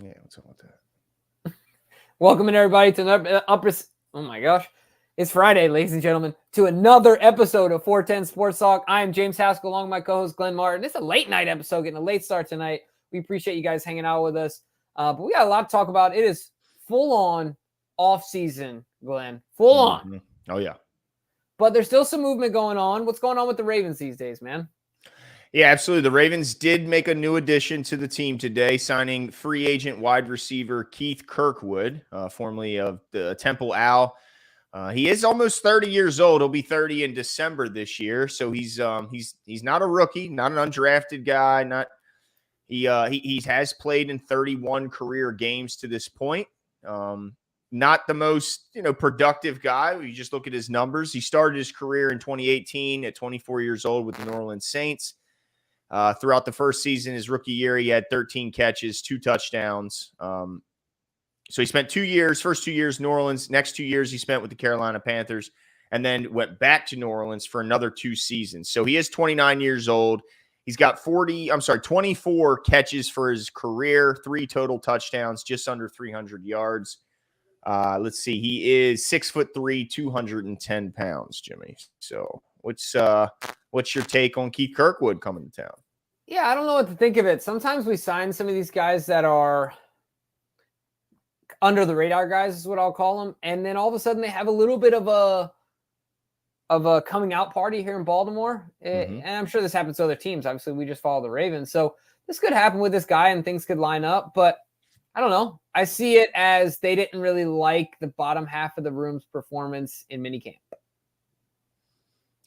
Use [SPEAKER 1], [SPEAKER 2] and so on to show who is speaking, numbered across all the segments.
[SPEAKER 1] Yeah, what's up with that?
[SPEAKER 2] Welcome in, everybody, to another oh my gosh. It's Friday, ladies and gentlemen, to another episode of 410 Sports Talk. I am James Haskell, along with my co-host Glenn Martin. It's a late night episode, getting a late start tonight. We appreciate you guys hanging out with us. But we got a lot to talk about. It is full-on off-season, Glenn. Full-on.
[SPEAKER 1] Oh, yeah.
[SPEAKER 2] But there's still some movement going on. What's going on with the Ravens these days, man?
[SPEAKER 1] Yeah, absolutely. The Ravens did make a new addition to the team today, signing free agent wide receiver Keith Kirkwood, formerly of the Temple Owl. He is almost 30 years old. He'll be 30 in December this year. So he's not a rookie, not an undrafted guy. He has played in 31 career games to this point. Not the most productive guy. You just look at his numbers. He started his career in 2018 at 24 years old with the New Orleans Saints. Throughout the first season, his rookie year, he had 13 catches, 2 touchdowns. So he spent first 2 years, New Orleans. Next 2 years, he spent with the Carolina Panthers, and then went back to New Orleans for another 2 seasons. So he is 29 years old. He's got 24 catches for his career, 3 total touchdowns, just under 300 yards. Let's see. He is 6'3", 210 pounds, Jimmy. So what's your take on Keith Kirkwood coming to town?
[SPEAKER 2] Yeah, I don't know what to think of it. Sometimes we sign some of these guys that are under the radar guys, is what I'll call them, and then all of a sudden they have a little bit of a coming out party here in Baltimore. And I'm sure this happens to other teams. Obviously, we just follow the Ravens, so this could happen with this guy and things could line up. But I don't know. I see it as they didn't really like the bottom half of the room's performance in minicamp.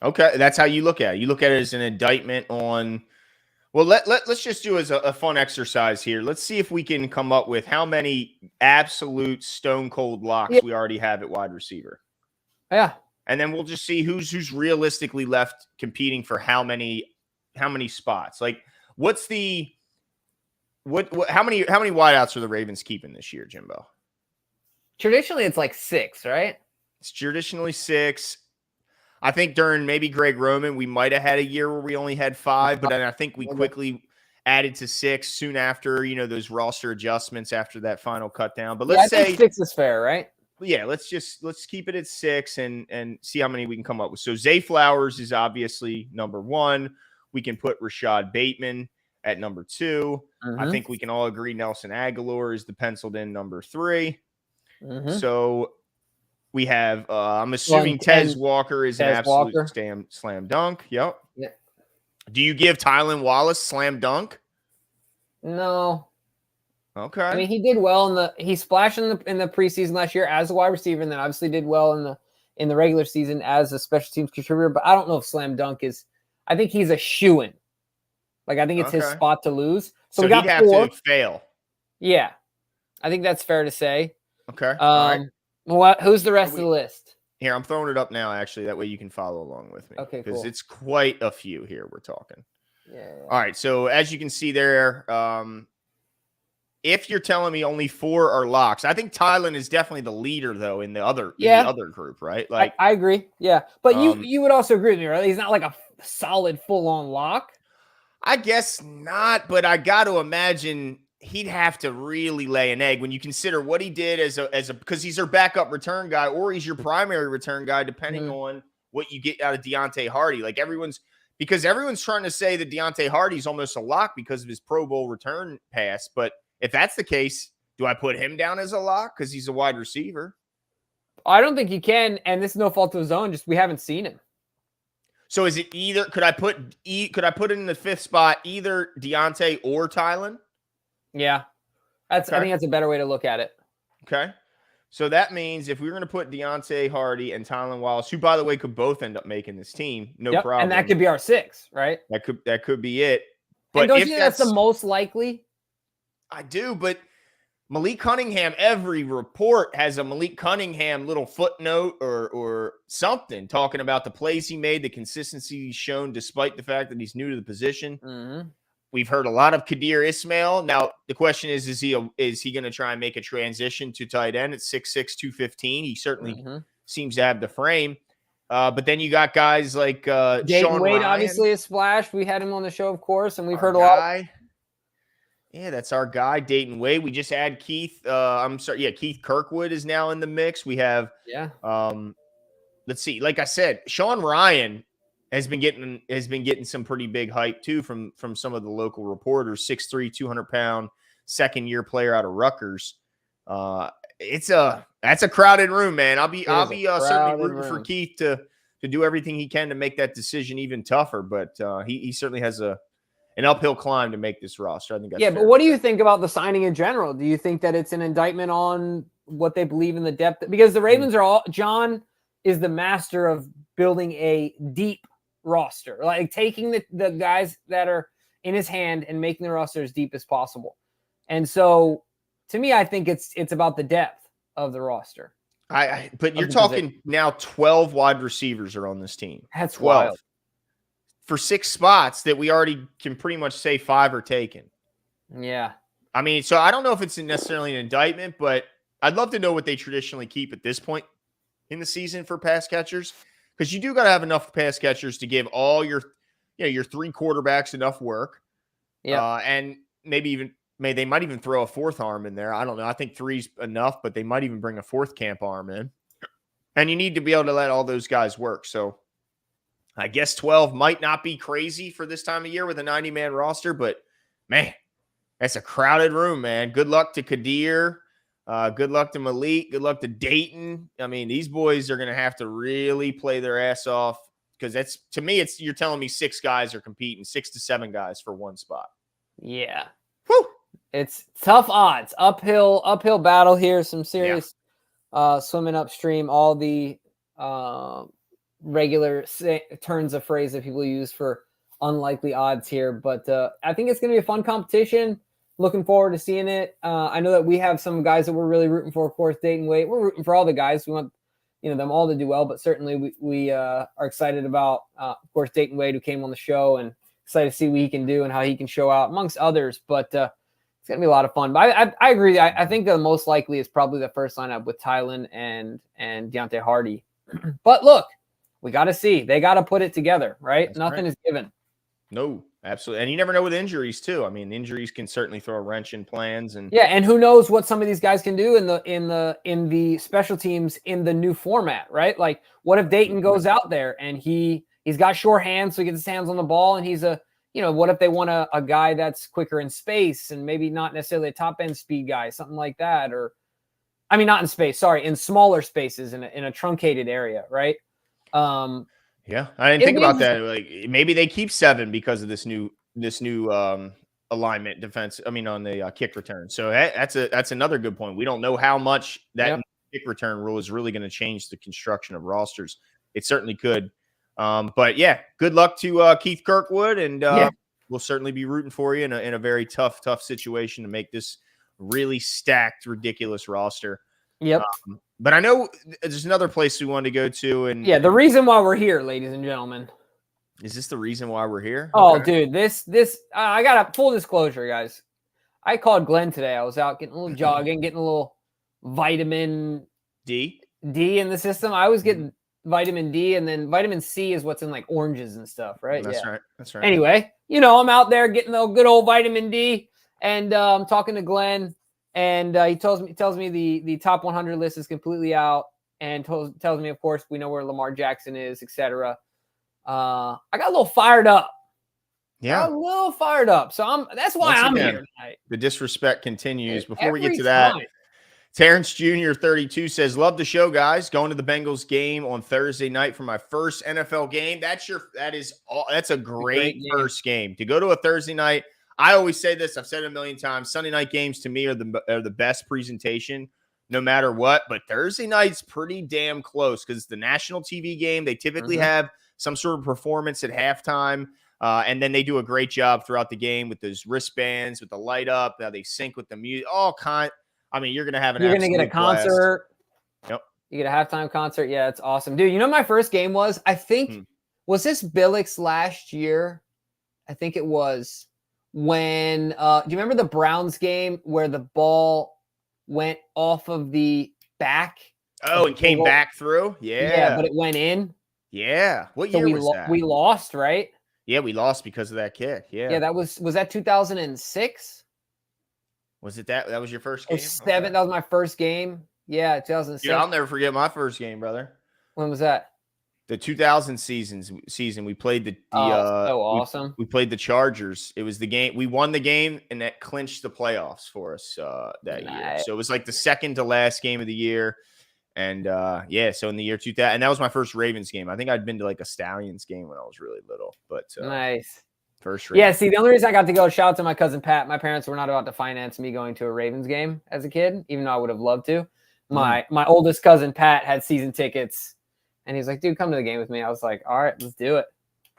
[SPEAKER 1] Okay, that's how you look at it. You look at it as an indictment on. Well, let's just do as a fun exercise here. Let's see if we can come up with how many absolute stone cold locks we already have at wide receiver.
[SPEAKER 2] Yeah,
[SPEAKER 1] and then we'll just see who's realistically left competing for how many spots. Like, what's the how many wideouts are the Ravens keeping this year, Jimbo?
[SPEAKER 2] Traditionally, it's like 6, right?
[SPEAKER 1] It's traditionally 6. I think during maybe Greg Roman, we might have had a year where we only had 5, but then I think we quickly added to 6 soon after, those roster adjustments after that final cut down. But let's say
[SPEAKER 2] 6 is fair, right?
[SPEAKER 1] Yeah, let's keep it at 6 and see how many we can come up with. So Zay Flowers is obviously number 1. We can put Rashad Bateman at number 2. I think we can all agree Nelson Aguilar is the penciled in number 3. So we have, I'm assuming Tez Walker is an absolute slam dunk. Yep.
[SPEAKER 2] Yeah.
[SPEAKER 1] Do you give Tylan Wallace slam dunk?
[SPEAKER 2] No.
[SPEAKER 1] Okay.
[SPEAKER 2] I mean, he did well he splashed in the preseason last year as a wide receiver, and then obviously did well in the regular season as a special teams contributor. But I don't know if slam dunk is. I think he's a shoo-in. Like, I think it's his spot to lose. So we got
[SPEAKER 1] he'd have
[SPEAKER 2] 4.
[SPEAKER 1] to fail.
[SPEAKER 2] Yeah, I think that's fair to say.
[SPEAKER 1] Okay. All right.
[SPEAKER 2] Who's the rest of the list?
[SPEAKER 1] Here, I'm throwing it up now, actually. That way you can follow along with me.
[SPEAKER 2] Okay,
[SPEAKER 1] because
[SPEAKER 2] cool.
[SPEAKER 1] it's quite a few here we're talking.
[SPEAKER 2] Yeah.
[SPEAKER 1] All right, so as you can see there, if you're telling me only 4 are locks, I think Tylan is definitely the leader, though, in the other group, right? Like
[SPEAKER 2] I agree. Yeah, but you would also agree with me, right? He's not like a solid full-on lock.
[SPEAKER 1] I guess not, but I got to imagine he'd have to really lay an egg when you consider what he did as a because he's your backup return guy or he's your primary return guy, depending on what you get out of Deontay Hardy. Like, everyone's trying to say that Deontay Hardy's almost a lock because of his Pro Bowl return pass. But if that's the case, do I put him down as a lock because he's a wide receiver?
[SPEAKER 2] I don't think he can, and this is no fault of his own. Just we haven't seen him.
[SPEAKER 1] So is it either? Could I put in the 5th spot either Deontay or Tylan?
[SPEAKER 2] Yeah, I think that's a better way to look at it.
[SPEAKER 1] Okay, so that means if we were going to put Deontay Hardy and Tylan Wallace, who by the way could both end up making this team, no problem,
[SPEAKER 2] and that could be our 6, right?
[SPEAKER 1] That could be it.
[SPEAKER 2] But don't you think that's the most likely?
[SPEAKER 1] I do, but Malik Cunningham, every report has a Malik Cunningham little footnote or something talking about the plays he made, the consistency he's shown despite the fact that he's new to the position. We've heard a lot of Kadir Ismail. Now, the question is he going to try and make a transition to tight end at 6'6", 215? He certainly seems to have the frame. But then you got guys like
[SPEAKER 2] Dayton
[SPEAKER 1] Sean
[SPEAKER 2] Wade,
[SPEAKER 1] Ryan,
[SPEAKER 2] obviously a splash. We had him on the show, of course, and we've heard a lot.
[SPEAKER 1] Yeah, that's our guy, Dayton Wade. We just add Keith. Keith Kirkwood is now in the mix. We have,
[SPEAKER 2] Yeah.
[SPEAKER 1] let's see. Like I said, Sean Ryan has been getting some pretty big hype too from some of the local reporters. 6'3", 200-pound, second-year player out of Rutgers. That's a crowded room, man. I'll be certainly rooting for Keith to do everything he can to make that decision even tougher. But he certainly has an uphill climb to make this roster. I think that's fair.
[SPEAKER 2] But what do you think about the signing in general? Do you think that it's an indictment on what they believe in the depth? Because the Ravens John is the master of building a deep roster, like taking the guys that are in his hand and making the roster as deep as possible. And so to me, I think it's about the depth of the roster.
[SPEAKER 1] But you're talking now 12 wide receivers are on this team.
[SPEAKER 2] That's
[SPEAKER 1] 12.
[SPEAKER 2] wild.
[SPEAKER 1] For 6 spots that we already can pretty much say 5 are taken.
[SPEAKER 2] Yeah.
[SPEAKER 1] I mean, so I don't know if it's necessarily an indictment, but I'd love to know what they traditionally keep at this point in the season for pass catchers, because you do got to have enough pass catchers to give all your 3 quarterbacks enough work.
[SPEAKER 2] Yeah.
[SPEAKER 1] And they might even throw a 4th arm in there. I don't know. I think 3's enough, but they might even bring a 4th camp arm in. And you need to be able to let all those guys work. So I guess 12 might not be crazy for this time of year with a 90-man roster, but man, that's a crowded room, man. Good luck to Kadir. Good luck to Malik. Good luck to Dayton. I mean, these boys are going to have to really play their ass off, because you're telling me 6 guys are competing, 6 to 7 guys for 1 spot.
[SPEAKER 2] Yeah.
[SPEAKER 1] Whew.
[SPEAKER 2] It's tough odds. Uphill battle here. Some serious swimming upstream. All the regular turns of phrase that people use for unlikely odds here. But I think it's going to be a fun competition. Looking forward to seeing it. I know that we have some guys that we're really rooting for. Of course, Dayton Wade. We're rooting for all the guys. We want them all to do well. But certainly we are excited about, of course, Dayton Wade, who came on the show, and excited to see what he can do and how he can show out amongst others. But it's going to be a lot of fun. But I agree. I think the most likely is probably the first lineup with Tylen and Deontay Hardy. But look, we got to see. They got to put it together, right? Nothing is given.
[SPEAKER 1] No, absolutely. And you never know with injuries too. I mean, injuries can certainly throw a wrench in plans. And
[SPEAKER 2] and who knows what some of these guys can do in the special teams in the new format, right? Like, what if Dayton goes out there and he's got sure hands, so he gets his hands on the ball, and he's what if they want a guy that's quicker in space and maybe not necessarily a top end speed guy, something like that, or not in space, sorry, in smaller spaces in a truncated area, right?
[SPEAKER 1] Yeah, I didn't think about that. Like, maybe they keep 7 because of this new alignment defense. On the kick return. So that's another good point. We don't know how much that kick return rule is really going to change the construction of rosters. It certainly could. But yeah, good luck to Keith Kirkwood, and we'll certainly be rooting for you in a very tough situation to make this really stacked, ridiculous roster.
[SPEAKER 2] Yep.
[SPEAKER 1] But I know there's another place we wanted to go to, and
[SPEAKER 2] the reason why we're here, ladies and gentlemen.
[SPEAKER 1] Is this the reason why we're here?
[SPEAKER 2] Oh, okay. Dude, this I got a full disclosure, guys. I called Glenn today. I was out getting a little jogging, getting a little vitamin
[SPEAKER 1] D
[SPEAKER 2] in the system. I was getting vitamin D, and then vitamin C is what's in like oranges and stuff, right?
[SPEAKER 1] That's right. That's right.
[SPEAKER 2] Anyway, I'm out there getting the good old vitamin D, and I'm talking to Glenn. And he tells me the top 100 list is completely out, and tells me, of course, we know where Lamar Jackson is, etc. I got a little fired up.
[SPEAKER 1] Yeah,
[SPEAKER 2] a little fired up. So that's why I'm here tonight.
[SPEAKER 1] The disrespect continues. Before we get to that, Terrence Jr. 32 says, "Love the show, guys. Going to the Bengals game on Thursday night for my first NFL game. That's a great first game to go to a Thursday night." I always say this. I've said it a million times. Sunday night games to me are the best presentation, no matter what. But Thursday night's pretty damn close because it's the national TV game. They typically have some sort of performance at halftime, and then they do a great job throughout the game with those wristbands, with the light up. Now they sync with the music. You're going to have
[SPEAKER 2] You're going to get a concert.
[SPEAKER 1] Blast. Yep.
[SPEAKER 2] You get a halftime concert. Yeah, it's awesome, dude. You know, my first game was, I think, was this Billix last year? I think it was. When do you remember the Browns game where the ball went off of the back?
[SPEAKER 1] Oh, and came back through?
[SPEAKER 2] Yeah, but it went in.
[SPEAKER 1] Yeah. What year was that?
[SPEAKER 2] We lost, right?
[SPEAKER 1] Yeah, we lost because of that kick. Yeah.
[SPEAKER 2] Yeah, was that 2006?
[SPEAKER 1] Was it that? That was your first
[SPEAKER 2] Or
[SPEAKER 1] game?
[SPEAKER 2] 7.
[SPEAKER 1] Okay.
[SPEAKER 2] That was my first game. Yeah, 2006.
[SPEAKER 1] Dude, I'll never forget my first game, brother.
[SPEAKER 2] When was that?
[SPEAKER 1] The 2000 season. We played
[SPEAKER 2] So awesome.
[SPEAKER 1] we played the Chargers. It was the game. We won the game, and that clinched the playoffs for us that year. So it was like the second to last game of the year. And so in the year 2000, and that was my first Ravens game. I think I'd been to like a Stallions game when I was really little, but
[SPEAKER 2] nice.
[SPEAKER 1] First
[SPEAKER 2] Ravens. Yeah, see, the only reason I got to go, shout out to my cousin Pat. My parents were not about to finance me going to a Ravens game as a kid, even though I would have loved to. My oldest cousin Pat had season tickets, and he's like, dude, come to the game with me. I was like, all right, let's do it.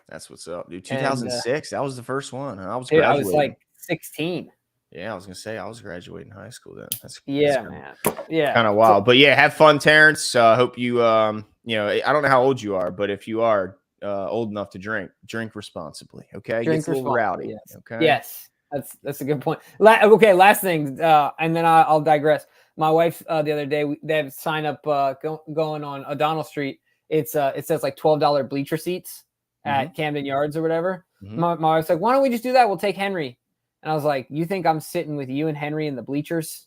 [SPEAKER 1] That's what's up, dude. 2006, that was the first one. I was
[SPEAKER 2] graduating. I was like 16.
[SPEAKER 1] Yeah, I was gonna say I was graduating high school then. That's
[SPEAKER 2] man. Yeah,
[SPEAKER 1] kind of wild. But yeah, have fun, Terrence. Hope you I don't know how old you are, but if you are old enough to drink responsibly. Okay,
[SPEAKER 2] drink
[SPEAKER 1] gets a little rowdy.
[SPEAKER 2] Yes.
[SPEAKER 1] Okay,
[SPEAKER 2] yes, that's a good point. Okay, last thing, and then I'll digress. My wife the other day they have sign up going on O'Donnell Street. It says like $12 bleacher seats at Camden Yards or whatever. My wife's like, why don't we just do that? We'll take Henry. And I was like, you think I'm sitting with you and Henry in the bleachers?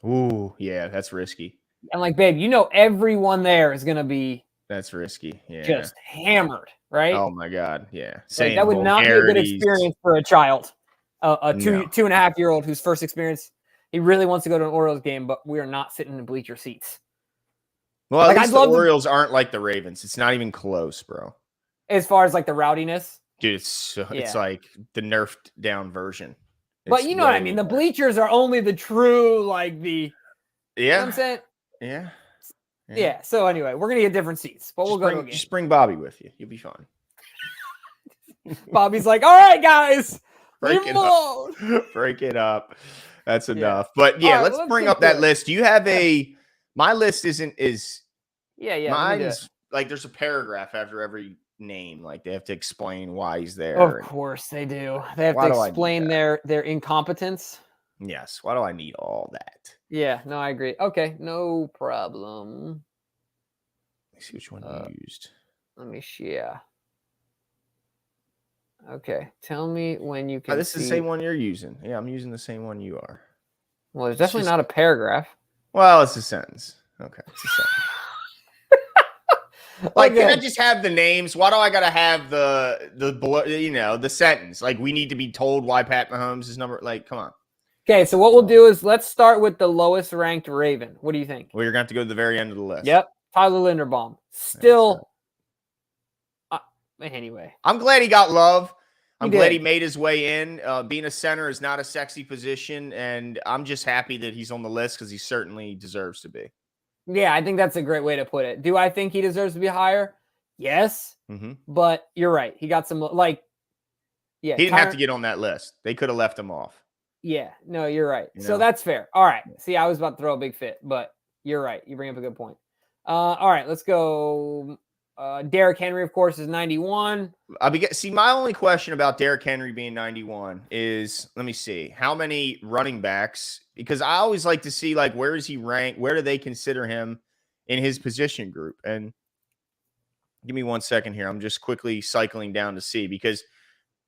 [SPEAKER 1] Ooh, yeah, that's risky.
[SPEAKER 2] I'm like, babe, everyone there is going to be
[SPEAKER 1] that's risky. Yeah.
[SPEAKER 2] Just hammered, right?
[SPEAKER 1] Oh, my God. Yeah.
[SPEAKER 2] Like, that would not be a good experience for a child. A 2.5-year-old whose first experience, he really wants to go to an Orioles game, but we are not sitting in bleacher seats.
[SPEAKER 1] Well, like, at least the Orioles aren't like the Ravens. It's not even close, bro.
[SPEAKER 2] As far as like the rowdiness?
[SPEAKER 1] Dude, it's like the nerfed down version.
[SPEAKER 2] But you know what I mean? The bleachers are only the true, like the.
[SPEAKER 1] Yeah.
[SPEAKER 2] You know what I'm saying?
[SPEAKER 1] Yeah.
[SPEAKER 2] So anyway, we're going to get different seats, but we'll go to a game.
[SPEAKER 1] Just bring Bobby with you. You'll be fine.
[SPEAKER 2] Bobby's like, all right, guys.
[SPEAKER 1] Break it up. That's enough. But yeah, let's bring up that list. Do you have my list is.
[SPEAKER 2] Yeah.
[SPEAKER 1] Mine's like there's a paragraph after every name. Like they have to explain why he's there.
[SPEAKER 2] Of course they do. They have to explain their incompetence.
[SPEAKER 1] Yes. Why do I need all that?
[SPEAKER 2] Yeah, no, I agree. Okay, no problem.
[SPEAKER 1] Let me see which one you used.
[SPEAKER 2] Let me share. Okay, tell me when you can
[SPEAKER 1] This is the same one you're using. Yeah, I'm using the same one you are.
[SPEAKER 2] Well, there's definitely not a paragraph.
[SPEAKER 1] Well, it's a sentence. Okay, it's a sentence. Like, can I just have the names? Why do I gotta have the sentence? Like, we need to be told why Pat Mahomes is number. Like, come on.
[SPEAKER 2] Okay, so what we'll do is let's start with the lowest ranked Raven. What do you think?
[SPEAKER 1] Well, you're going to have to go to the very end of the list.
[SPEAKER 2] Yep. Tyler Linderbaum. Still. Anyway.
[SPEAKER 1] I'm glad he got love. I'm glad he made his way in. Being a center is not a sexy position, and I'm just happy that he's on the list because he certainly deserves to be.
[SPEAKER 2] Yeah, I think that's a great way to put it. Do I think he deserves to be higher? Yes. But you're right. He got some,
[SPEAKER 1] he didn't have to get on that list. They could have left him off.
[SPEAKER 2] Yeah, no, you're right. So that's fair. All right. See, I was about to throw a big fit, but you're right. You bring up a good point. All right, let's go. Derrick Henry, of course, is 91.
[SPEAKER 1] My only question about Derrick Henry being 91 is, let me see, how many running backs? Because I always like to see, like, where is he ranked? Where do they consider him in his position group? And give me 1 second here. I'm just quickly cycling down to see, because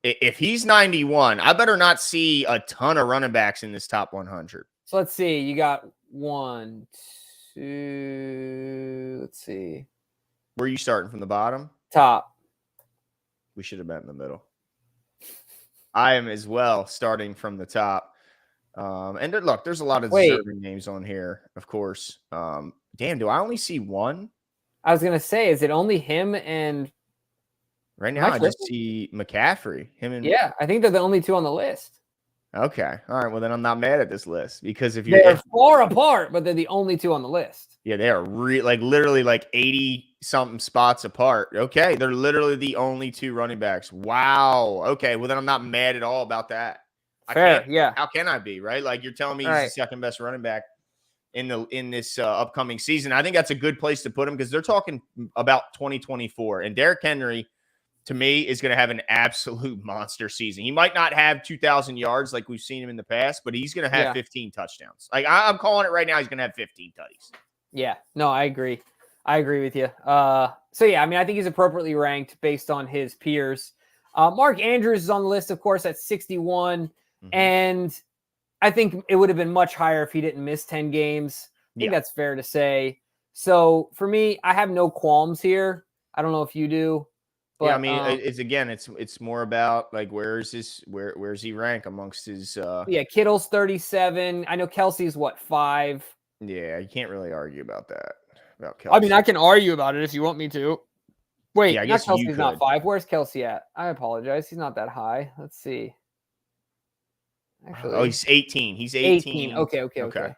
[SPEAKER 1] if he's 91, I better not see a ton of running backs in this top 100.
[SPEAKER 2] So let's see. You got 1, 2. Let's see.
[SPEAKER 1] Where are you starting, from the bottom?
[SPEAKER 2] Top.
[SPEAKER 1] We should have been in the middle. I am as well starting from the top. And look, there's a lot of deserving names on here, of course. Damn, do I only see one?
[SPEAKER 2] I was going to say, is it only him and...
[SPEAKER 1] Right now, I just see McCaffrey.
[SPEAKER 2] Yeah, I think they're the only two on the list.
[SPEAKER 1] Okay. All right. Well, then I'm not mad at this list, because
[SPEAKER 2] they're far apart, but they're the only two on the list.
[SPEAKER 1] Yeah, they are literally 80-something spots apart. Okay. They're literally the only two running backs. Wow. Okay. Well, then I'm not mad at all about that.
[SPEAKER 2] Fair. Yeah.
[SPEAKER 1] How can I be, right? Like, you're telling me he's the second best running back in this upcoming season. I think that's a good place to put him, because they're talking about 2024, and Derrick Henry, to me, is going to have an absolute monster season. He might not have 2,000 yards like we've seen him in the past, but he's going to have 15 touchdowns. Like, I'm calling it right now. He's going to have 15 tutties.
[SPEAKER 2] Yeah, no, I agree. I agree with you. So yeah, I mean, I think he's appropriately ranked based on his peers. Mark Andrews is on the list, of course, at 61. And I think it would have been much higher if he didn't miss 10 games. I think that's fair to say. So for me, I have no qualms here. I don't know if you do. But,
[SPEAKER 1] yeah, I mean, it's more about like where's he rank amongst his
[SPEAKER 2] yeah, Kittle's 37. I know Kelsey's 5.
[SPEAKER 1] Yeah, you can't really argue about that. About
[SPEAKER 2] Kelsey. I mean, I can argue about it if you want me to. Wait,
[SPEAKER 1] yeah, I guess
[SPEAKER 2] Kelsey's not 5. Where's Kelsey at? I apologize. He's not that high. Let's see.
[SPEAKER 1] Actually, he's 18. He's 18.
[SPEAKER 2] Okay.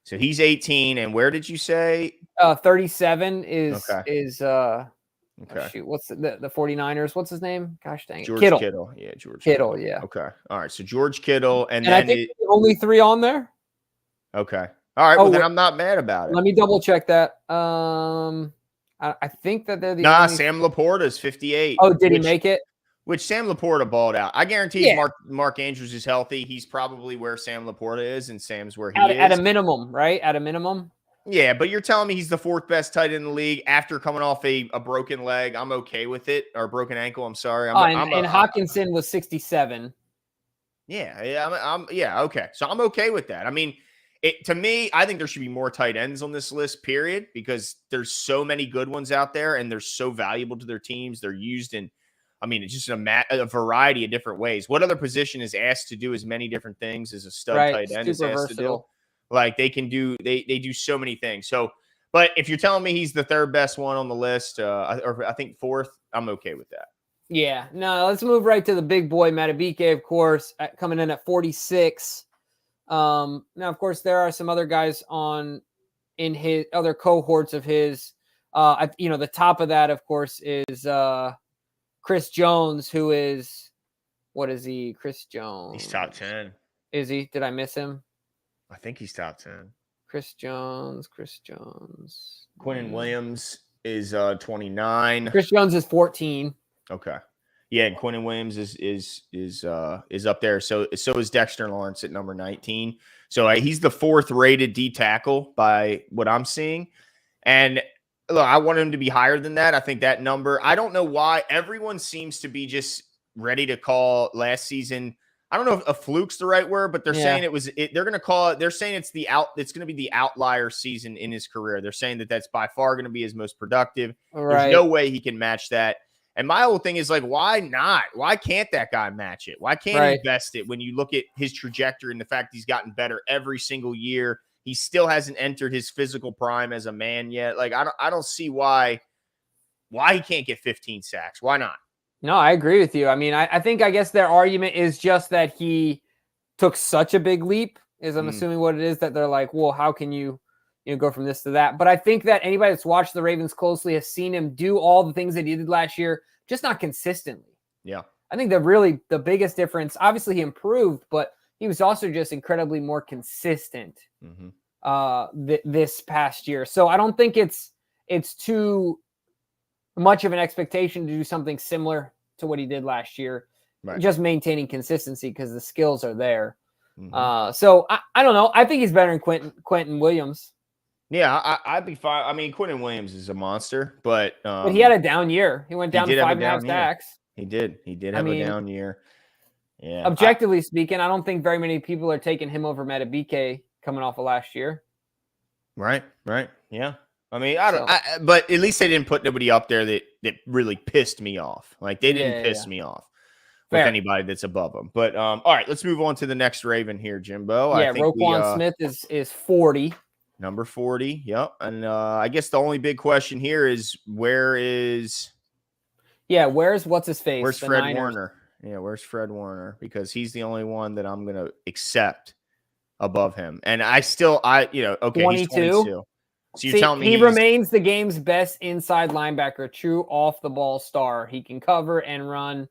[SPEAKER 1] So he's 18, and where did you say?
[SPEAKER 2] 37 is
[SPEAKER 1] okay.
[SPEAKER 2] Shoot, what's the 49ers? What's his name? Gosh dang it.
[SPEAKER 1] George
[SPEAKER 2] Kittle.
[SPEAKER 1] Yeah, George
[SPEAKER 2] Kittle. Yeah.
[SPEAKER 1] Okay. All right. So George Kittle, and then
[SPEAKER 2] I think only 3 on there.
[SPEAKER 1] Okay. All right. Well, then I'm not mad about it.
[SPEAKER 2] Let me double check that. I think that they're the only...
[SPEAKER 1] Sam Laporta is 58.
[SPEAKER 2] Oh, did he make it?
[SPEAKER 1] Which Sam Laporta balled out. I guarantee Mark Andrews is healthy. He's probably where Sam Laporta is, and Sam's where he is.
[SPEAKER 2] At a minimum, right? At a minimum.
[SPEAKER 1] Yeah, but you're telling me he's the 4th best tight end in the league after coming off a broken leg. I'm okay with it, or broken ankle. I'm sorry.
[SPEAKER 2] And Hawkinson was 67.
[SPEAKER 1] Yeah, okay. So I'm okay with that. I mean, to me, I think there should be more tight ends on this list, period, because there's so many good ones out there, and they're so valuable to their teams. They're used in, I mean, it's just a variety of different ways. What other position is asked to do as many different things as a stud tight end is asked to do? Like they can do, they do so many things. So, but if you're telling me he's the 3rd best one on the list, or I think 4th, I'm okay with that.
[SPEAKER 2] Yeah. No, let's move right to the big boy, Madubuike, of course, coming in at 46. Now, of course, there are some other guys in his other cohorts of his. The top of that, of course, is Chris Jones, who is, what is he? Chris Jones.
[SPEAKER 1] He's top 10.
[SPEAKER 2] Is he? Did I miss him?
[SPEAKER 1] I think he's top 10.
[SPEAKER 2] Chris Jones.
[SPEAKER 1] Quinnen Williams is 29.
[SPEAKER 2] Chris Jones is 14.
[SPEAKER 1] Okay. Yeah, and Quinnen Williams is up there. So is Dexter Lawrence at number 19. So he's the 4th rated D tackle by what I'm seeing. And look, I want him to be higher than that. I think that number, I don't know why everyone seems to be just ready to call last season. I don't know if a fluke's the right word, but they're saying they're going to call it, they're saying it's going to be the outlier season in his career. They're saying that that's by far going to be his most productive. Right. There's no way he can match that. And my whole thing is like, why not? Why can't that guy match it? Why can't he invest it when you look at his trajectory and the fact he's gotten better every single year? He still hasn't entered his physical prime as a man yet. Like, I don't see why he can't get 15 sacks. Why not?
[SPEAKER 2] No, I agree with you. I mean, I guess their argument is just that he took such a big leap, is I'm assuming what it is, that they're like, well, how can you go from this to that? But I think that anybody that's watched the Ravens closely has seen him do all the things that he did last year, just not consistently.
[SPEAKER 1] Yeah.
[SPEAKER 2] I think the biggest difference, obviously he improved, but he was also just incredibly more consistent this past year. So I don't think it's too much of an expectation to do something similar to what he did last year. Right. Just maintaining consistency because the skills are there. So I don't know. I think he's better than Quentin Williams.
[SPEAKER 1] Yeah, I'd be fine. I mean, Quentin Williams is a monster, but
[SPEAKER 2] he had a down year. He went down to 5.5 sacks.
[SPEAKER 1] He did have a down year. Yeah.
[SPEAKER 2] Objectively speaking, I don't think very many people are taking him over Madubuike coming off of last year.
[SPEAKER 1] Right. Yeah. I mean, but at least they didn't put nobody up there that really pissed me off. Like they didn't piss me off with anybody that's above them. But all right, let's move on to the next Raven here, Jimbo.
[SPEAKER 2] Yeah, Roquan Smith is 40.
[SPEAKER 1] Number 40. Yep. And I guess the only big question here is where's
[SPEAKER 2] what's his face?
[SPEAKER 1] Where's Fred Warner? Yeah, where's Fred Warner? Because he's the only one that I'm gonna accept above him. And okay, 22. He's 22. So you're telling me
[SPEAKER 2] he remains the game's best inside linebacker, true off the ball star. He can cover and run.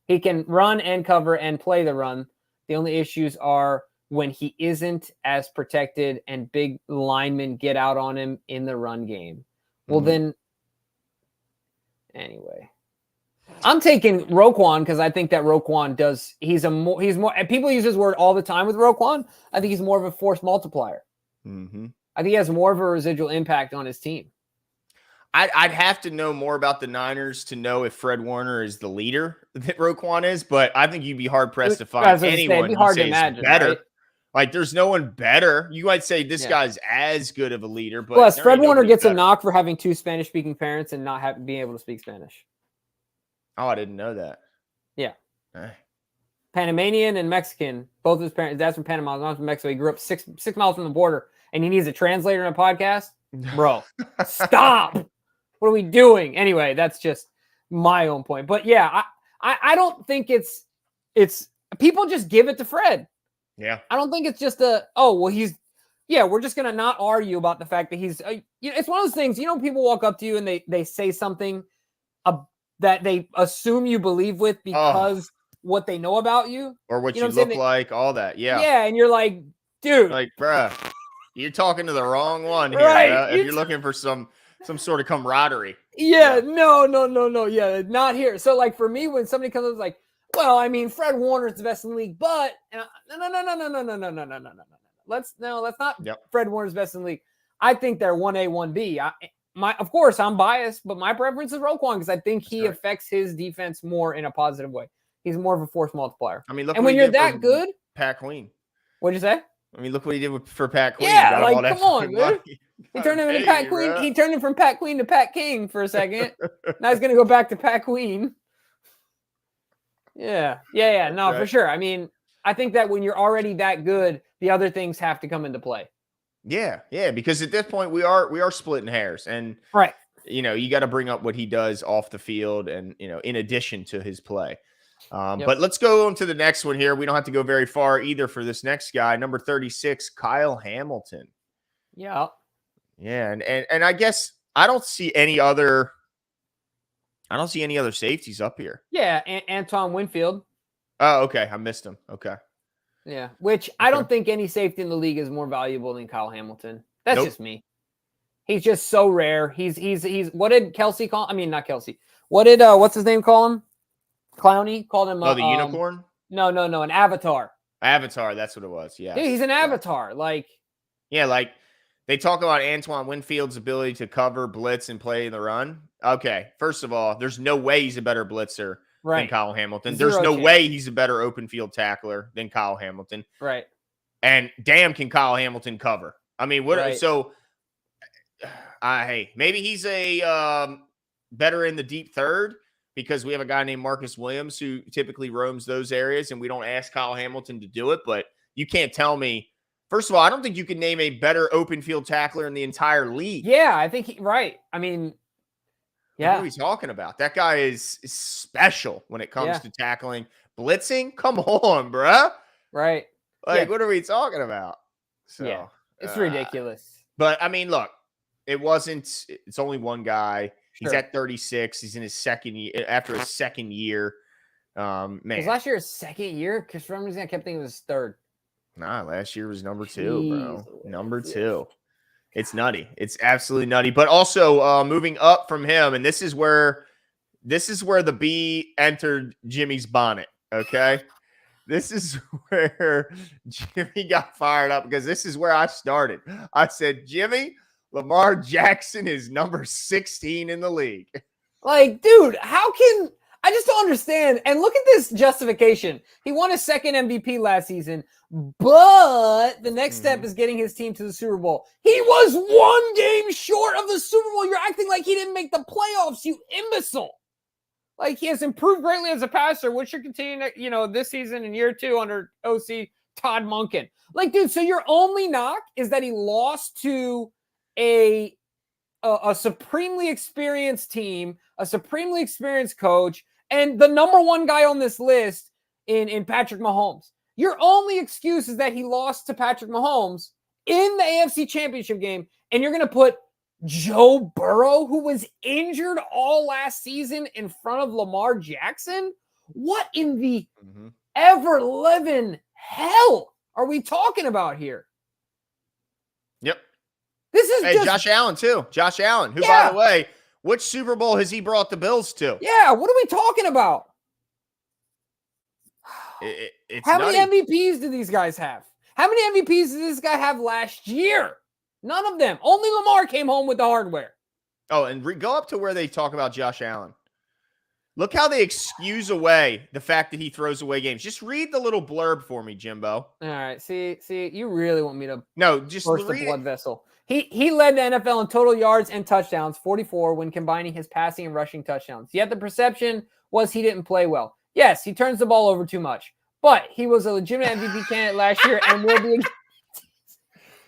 [SPEAKER 2] He can run and cover and play the run. The only issues are when he isn't as protected and big linemen get out on him in the run game. Well, then, anyway, I'm taking Roquan because I think that Roquan he's more, and people use this word all the time with Roquan. I think he's more of a force multiplier. I think he has more of a residual impact on his team.
[SPEAKER 1] I'd have to know more about the Niners to know if Fred Warner is the leader that Roquan is, but I think you'd be hard pressed to find anyone who says better. Right? Like, there's no one better. You might say this guy's as good of a leader, but
[SPEAKER 2] plus Fred Warner gets
[SPEAKER 1] better.
[SPEAKER 2] a knock for having 2 Spanish-speaking parents and not being able to speak Spanish.
[SPEAKER 1] Oh, I didn't know that.
[SPEAKER 2] Yeah. Panamanian and Mexican, both his parents. Dad's from Panama, mom's from Mexico. He grew up 6 miles from the border, and he needs a translator in a podcast. Bro, stop! What are we doing? Anyway, that's just my own point. But yeah, I don't think it's people just give it to Fred.
[SPEAKER 1] Yeah,
[SPEAKER 2] I don't think it's just we're just gonna not argue about the fact that he's. It's one of those things. People walk up to you and they say something that they assume you believe with because what they know about you
[SPEAKER 1] or what you look like, all that. Yeah,
[SPEAKER 2] and you're like, dude,
[SPEAKER 1] like, bruh, you're talking to the wrong one here,
[SPEAKER 2] right?
[SPEAKER 1] Bruh, if you're looking for some sort of camaraderie.
[SPEAKER 2] No, yeah, not here. So like for me, when somebody comes up like, well, I mean, Fred Warner's the best in the league, but no. Let's not Fred Warner's best in the league. I think they're 1A, 1B. Of course, I'm biased, but my preference is Roquan because I think he affects his defense more in a positive way. He's more of a force multiplier.
[SPEAKER 1] I mean, look,
[SPEAKER 2] and when you're that good,
[SPEAKER 1] Pat Queen.
[SPEAKER 2] What'd you say?
[SPEAKER 1] I mean, look what he did for Pat Queen.
[SPEAKER 2] Yeah, like come on, dude. He turned him into Pat Queen. He turned him from Pat Queen to Pat King for a second. Now he's gonna go back to Pat Queen. Yeah. No, for sure. I mean, I think that when you're already that good, the other things have to come into play.
[SPEAKER 1] Yeah, because at this point we are splitting hairs, and
[SPEAKER 2] right.
[SPEAKER 1] You got to bring up what he does off the field, and in addition to his play. But let's go on to the next one here. We don't have to go very far either for this next guy, number 36, Kyle Hamilton.
[SPEAKER 2] Yeah,
[SPEAKER 1] and I guess I don't see any other safeties up here.
[SPEAKER 2] Yeah, Antoine Winfield.
[SPEAKER 1] Oh, okay. I missed him. Okay.
[SPEAKER 2] Yeah, which I don't think any safety in the league is more valuable than Kyle Hamilton. That's just me. He's just so rare. He's what did Kelsey call? I mean, not Kelsey. What did what's his name call him? Clowney called him.
[SPEAKER 1] The unicorn?
[SPEAKER 2] No, an avatar.
[SPEAKER 1] Avatar, that's what it was. Yeah.
[SPEAKER 2] Dude, he's an avatar. Like
[SPEAKER 1] they talk about Antoine Winfield's ability to cover, blitz, and play the run. Okay, first of all, there's no way he's a better blitzer than Kyle Hamilton. There's no way he's a better open field tackler than Kyle Hamilton.
[SPEAKER 2] Right.
[SPEAKER 1] And damn, can Kyle Hamilton cover? I mean, what? Right. So, hey, maybe he's a better in the deep third because we have a guy named Marcus Williams who typically roams those areas, and we don't ask Kyle Hamilton to do it. But you can't tell me. First of all, I don't think you can name a better open field tackler in the entire league.
[SPEAKER 2] Yeah, I think right. I mean, yeah.
[SPEAKER 1] What are we talking about? That guy is special when it comes to tackling. Blitzing? Come on, bruh.
[SPEAKER 2] Right.
[SPEAKER 1] Like, what are we talking about? So,
[SPEAKER 2] it's ridiculous.
[SPEAKER 1] But, I mean, look, it's only one guy. He's at 36. He's in his second year, after his second year. Man.
[SPEAKER 2] Was last year his second year? Because for some reason I kept thinking it was his third.
[SPEAKER 1] Nah, last year was number 2, bro. Number 2. It's nutty. It's absolutely nutty. But also moving up from him, and this is where the bee entered Jimmy's bonnet. Okay, this is where Jimmy got fired up because this is where I started. I said, Jimmy, Lamar Jackson is number 16 in the league.
[SPEAKER 2] Like, dude, how can I just don't understand? And look at this justification. He won his second MVP last season, but the next step is getting his team to the Super Bowl. He was 1 game short of the Super Bowl. You're acting like he didn't make the playoffs, you imbecile. Like, he has improved greatly as a passer, which should continue, this season in year 2 under OC Todd Monken. Like, dude, so your only knock is that he lost to a supremely experienced team, a supremely experienced coach, and the number 1 guy on this list in Patrick Mahomes. Your only excuse is that he lost to Patrick Mahomes in the AFC Championship game, and you're going to put Joe Burrow, who was injured all last season, in front of Lamar Jackson? What in the ever-living hell are we talking about here?
[SPEAKER 1] Yep.
[SPEAKER 2] This is
[SPEAKER 1] Josh Allen, too. Josh Allen, who, by the way, which Super Bowl has he brought the Bills to?
[SPEAKER 2] Yeah, what are we talking about?
[SPEAKER 1] It's
[SPEAKER 2] How
[SPEAKER 1] nutty.
[SPEAKER 2] many MVPs do these guys have? How many MVPs did this guy have last year? None of them. Only Lamar came home with the hardware.
[SPEAKER 1] Oh, and go up to where they talk about Josh Allen. Look how they excuse away the fact that he throws away games. Just read the little blurb for me, Jimbo.
[SPEAKER 2] All right. See, you really want me to
[SPEAKER 1] just
[SPEAKER 2] burst the
[SPEAKER 1] read
[SPEAKER 2] blood
[SPEAKER 1] it.
[SPEAKER 2] vessel. He led the NFL in total yards and touchdowns, 44, when combining his passing and rushing touchdowns. Yet the perception was he didn't play well. Yes, he turns the ball over too much, but he was a legitimate MVP candidate last year and will be.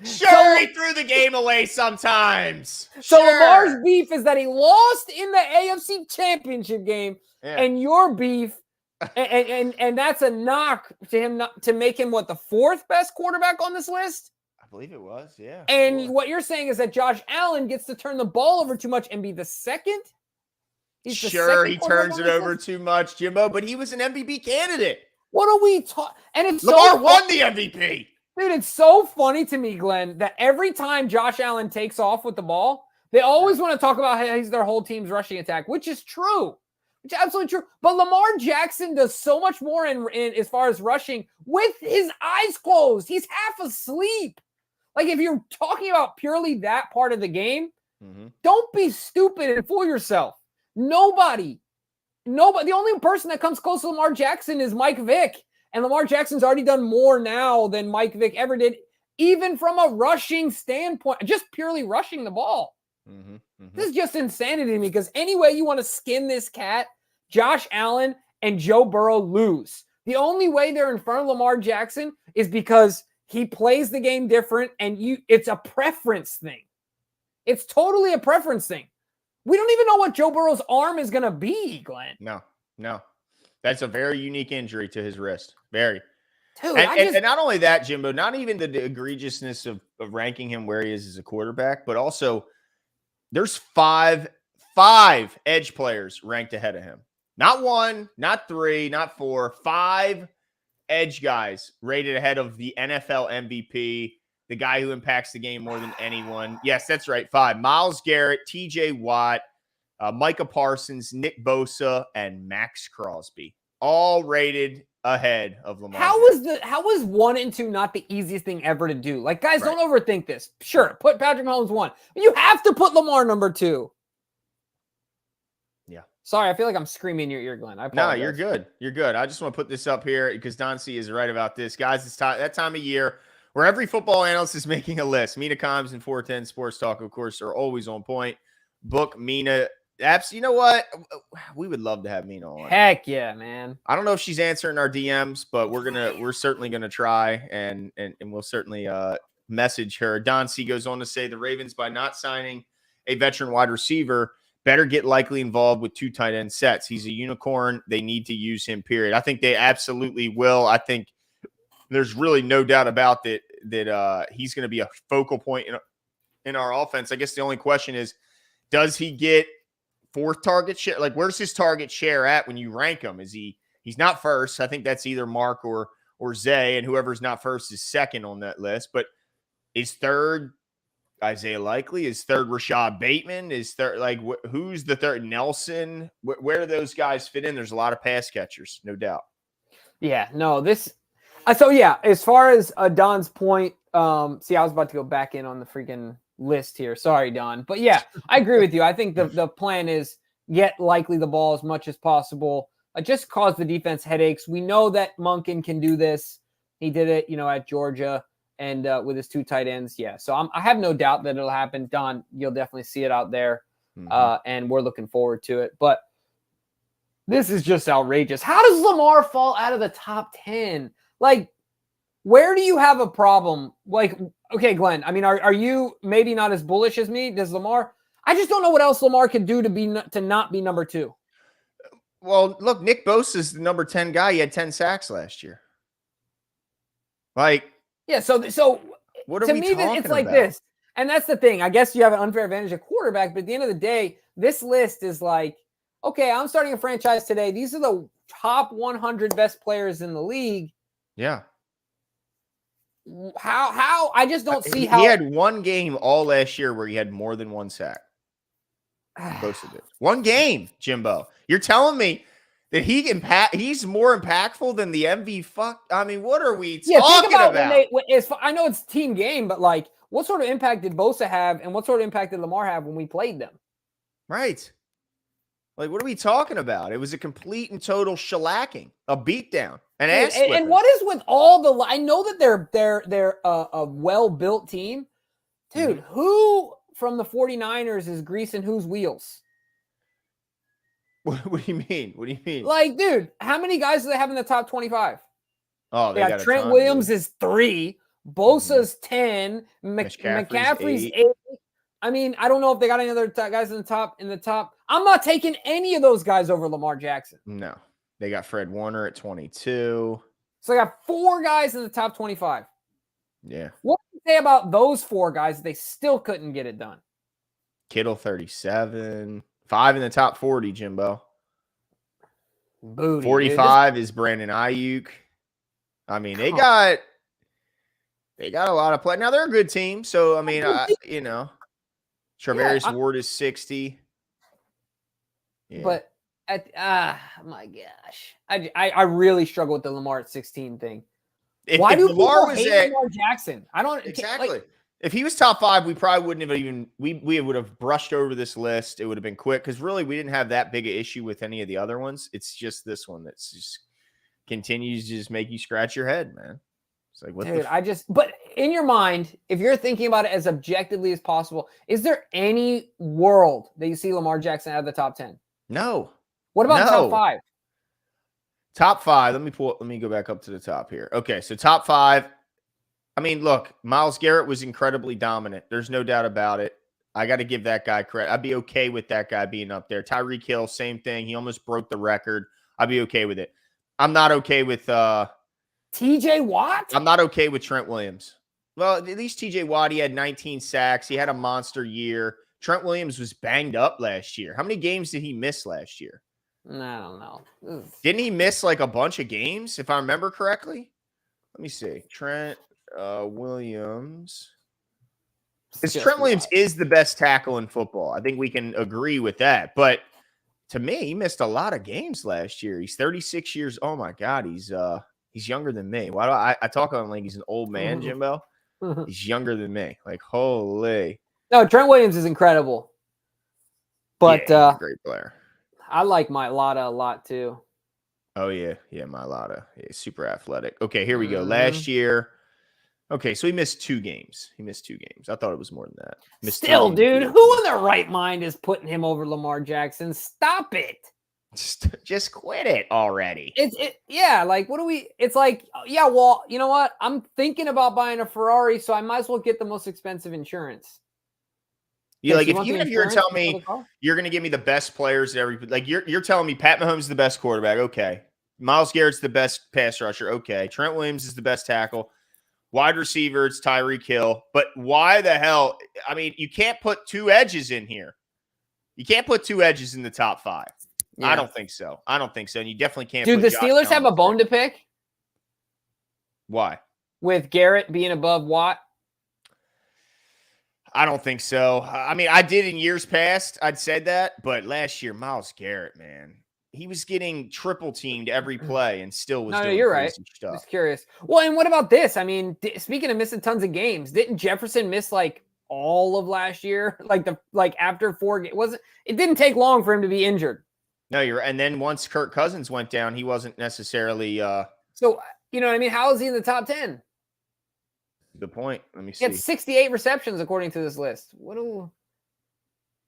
[SPEAKER 1] Sure, he threw the game away sometimes.
[SPEAKER 2] So
[SPEAKER 1] Sure.
[SPEAKER 2] Lamar's beef is that he lost in the AFC Championship game, and your beef, and that's a knock to him, not to make him what, the fourth best quarterback on this list.
[SPEAKER 1] I believe it was, yeah.
[SPEAKER 2] And what you're saying is that Josh Allen gets to turn the ball over too much and be the second?
[SPEAKER 1] He turns it over too much, Jimbo, but he was an MVP candidate.
[SPEAKER 2] What are we talking? And it's
[SPEAKER 1] Lamar won the MVP.
[SPEAKER 2] Dude, it's so funny to me, Glenn, that every time Josh Allen takes off with the ball, they always want to talk about how he's their whole team's rushing attack, which is true. Which is absolutely true. But Lamar Jackson does so much more in as far as rushing with his eyes closed. He's half asleep. Like, if you're talking about purely that part of the game, don't be stupid and fool yourself. Nobody. The only person that comes close to Lamar Jackson is Mike Vick. And Lamar Jackson's already done more now than Mike Vick ever did, even from a rushing standpoint, just purely rushing the ball. This is just insanity to me, because any way you want to skin this cat, Josh Allen and Joe Burrow lose. The only way they're in front of Lamar Jackson is because he plays the game different, and it's a preference thing. It's totally a preference thing. We don't even know what Joe Burrow's arm is going to be, Glenn.
[SPEAKER 1] No. That's a very unique injury to his wrist. Very.
[SPEAKER 2] Dude,
[SPEAKER 1] and not only that, Jimbo, not even the egregiousness of ranking him where he is as a quarterback, but also there's five edge players ranked ahead of him. Not one, not three, not four, 5 edge guys rated ahead of the NFL MVP, the guy who impacts the game more than anyone. Yes, that's right. 5. Myles Garrett, TJ Watt, Micah Parsons, Nick Bosa, and Max Crosby, all rated ahead of Lamar.
[SPEAKER 2] How was 1 and 2 not the easiest thing ever to do? Like, guys, don't overthink this. Sure, put Patrick Mahomes 1, but you have to put Lamar number 2.
[SPEAKER 1] Yeah.
[SPEAKER 2] Sorry, I feel like I'm screaming in your ear, Glenn.
[SPEAKER 1] No, you're good. You're good. I just want to put this up here because Don C is right about this, guys. It's that time of year where every football analyst is making a list. Mina Kimes and 410 Sports Talk, of course, are always on point. Book Mina. You know what? We would love to have Mina on.
[SPEAKER 2] Heck yeah, man.
[SPEAKER 1] I don't know if she's answering our DMs, but we're certainly gonna try and we'll certainly message her. Don C goes on to say the Ravens, by not signing a veteran wide receiver, better get likely involved with 2 tight end sets. He's a unicorn. They need to use him, period. I think they absolutely will. I think there's really no doubt about that he's going to be a focal point in our offense. I guess the only question is, does he get 4th target share? Like, where's his target share at when you rank him? He's not first. I think that's either Mark or Zay, and whoever's not first is second on that list. But is 3rd Isaiah Likely? Is 3rd Rashad Bateman? Is 3rd, who's the 3rd? Nelson? Where do those guys fit in? There's a lot of pass catchers, no doubt.
[SPEAKER 2] Yeah, no, so yeah, as far as Don's point, see, I was about to go back in on the freaking list here. Sorry, Don. But yeah, I agree with you. I think the plan is get Likely the ball as much as possible. Just cause the defense headaches. We know that Monken can do this. He did it, at Georgia and with his 2 tight ends. Yeah, so I have no doubt that it'll happen. Don, you'll definitely see it out there, and we're looking forward to it. But this is just outrageous. How does Lamar fall out of the top 10? Like, where do you have a problem? Like, okay, Glenn, I mean, are you maybe not as bullish as me? Does Lamar? I just don't know what else Lamar can do to not be number 2.
[SPEAKER 1] Well, look, Nick Bosa is the number 10 guy. He had 10 sacks last year.
[SPEAKER 2] Yeah, so
[SPEAKER 1] what are
[SPEAKER 2] to
[SPEAKER 1] we
[SPEAKER 2] me,
[SPEAKER 1] talking
[SPEAKER 2] it's like
[SPEAKER 1] about?
[SPEAKER 2] this. And that's the thing. I guess you have an unfair advantage at quarterback, but at the end of the day, this list is like, okay, I'm starting a franchise today. These are the top 100 best players in the league.
[SPEAKER 1] Yeah.
[SPEAKER 2] How? I just don't see how.
[SPEAKER 1] He had 1 game all last year where he had more than 1 sack. Bosa did. 1 game, Jimbo. You're telling me that he's more impactful than the MV? I mean, what are we talking about?
[SPEAKER 2] I know it's team game, but like, what sort of impact did Bosa have, and what sort of impact did Lamar have when we played them?
[SPEAKER 1] Right. Like, what are we talking about? It was a complete and total shellacking, a beatdown, an
[SPEAKER 2] Dude,
[SPEAKER 1] ass whipping.
[SPEAKER 2] and what is with all the? I know that they're a well-built team, dude. Who from the 49ers is greasing whose wheels?
[SPEAKER 1] What do you mean? What do you mean?
[SPEAKER 2] Like, dude, how many guys do they have in the top 25?
[SPEAKER 1] Oh, they got a
[SPEAKER 2] Trent
[SPEAKER 1] ton,
[SPEAKER 2] Williams
[SPEAKER 1] dude.
[SPEAKER 2] is 3, Bosa's 10,
[SPEAKER 1] McCaffrey's
[SPEAKER 2] 8. I mean, I don't know if they got any other guys in the top. I'm not taking any of those guys over Lamar Jackson.
[SPEAKER 1] No. They got Fred Warner at 22.
[SPEAKER 2] So I got 4 guys in the top 25.
[SPEAKER 1] Yeah.
[SPEAKER 2] What do you say about those 4 guys? They still couldn't get it done.
[SPEAKER 1] Kittle 37. 5 in the top 40, Jimbo.
[SPEAKER 2] Booty,
[SPEAKER 1] 45 is Brandon Ayuk. I mean, they got a lot of play. Now they're a good team, so I mean, Travarius Ward is 60. Yeah.
[SPEAKER 2] But my gosh, I really struggle with the Lamar at 16 thing. Why do Lamar hate Lamar Jackson? I don't
[SPEAKER 1] exactly. If he was top 5, we probably wouldn't have even we would have brushed over this list. It would have been quick because really we didn't have that big an issue with any of the other ones. It's just this one that's just continues to just make you scratch your head, man. It's like, what
[SPEAKER 2] dude, but in your mind, if you're thinking about it as objectively as possible, is there any world that you see Lamar Jackson out of the top 10?
[SPEAKER 1] No.
[SPEAKER 2] What about top 5?
[SPEAKER 1] Top 5. Let me go back up to the top here. Okay, so top 5. I mean, look, Myles Garrett was incredibly dominant. There's no doubt about it. I got to give that guy credit. I'd be okay with that guy being up there. Tyreek Hill, same thing. He almost broke the record. I'd be okay with it. I'm not okay with
[SPEAKER 2] TJ Watt?
[SPEAKER 1] I'm not okay with Trent Williams. Well, at least TJ Watt, he had 19 sacks. He had a monster year. Trent Williams was banged up last year. How many games did he miss last year?
[SPEAKER 2] I don't know.
[SPEAKER 1] Didn't he miss like a bunch of games, if I remember correctly? Let me see. Trent Williams. Because Trent Williams is the best tackle in football. I think we can agree with that. But to me, he missed a lot of games last year. He's 36 years. Oh my God, he's younger than me. Why do I talk on like he's an old man, Jimbo? He's younger than me. Like, holy.
[SPEAKER 2] No, Trent Williams is incredible. But
[SPEAKER 1] yeah, he's a great player.
[SPEAKER 2] I like Mailata a lot too.
[SPEAKER 1] Oh yeah, Mailata. Yeah, super athletic. Okay, here we go. Last year. Okay, so he missed 2 games. I thought it was more than that.
[SPEAKER 2] Still, dude, who in their right mind is putting him over Lamar Jackson? Stop it.
[SPEAKER 1] Just quit it already.
[SPEAKER 2] Yeah, like what do we? It's like, yeah, well, you know what? I'm thinking about buying a Ferrari, so I might as well get the most expensive insurance.
[SPEAKER 1] Yeah, like even if you're telling me you're going to give me the best players you're telling me Pat Mahomes is the best quarterback, okay. Myles Garrett's the best pass rusher, okay. Trent Williams is the best tackle. Wide receiver, it's Tyreek Hill. But why the hell? I mean, you can't put 2 edges in here. You can't put 2 edges in the top 5. Yeah. I don't think so. And you definitely can't.
[SPEAKER 2] Dude, the Steelers have a bone to pick.
[SPEAKER 1] Why?
[SPEAKER 2] With Garrett being above Watt?
[SPEAKER 1] I don't think so. I mean, I did in years past. I'd said that. But last year, Myles Garrett, man. He was getting triple teamed every play and still was doing
[SPEAKER 2] you're
[SPEAKER 1] crazy
[SPEAKER 2] right.
[SPEAKER 1] stuff.
[SPEAKER 2] Just curious. Well, and what about this? I mean, speaking of missing tons of games, didn't Jefferson miss like all of last year? Like after 4 games, it didn't take long for him to be injured.
[SPEAKER 1] No, and then once Kirk Cousins went down, he wasn't necessarily
[SPEAKER 2] So, you know what I mean? How is he in the top 10?
[SPEAKER 1] Good point. Let me see.
[SPEAKER 2] He had 68 receptions according to this list.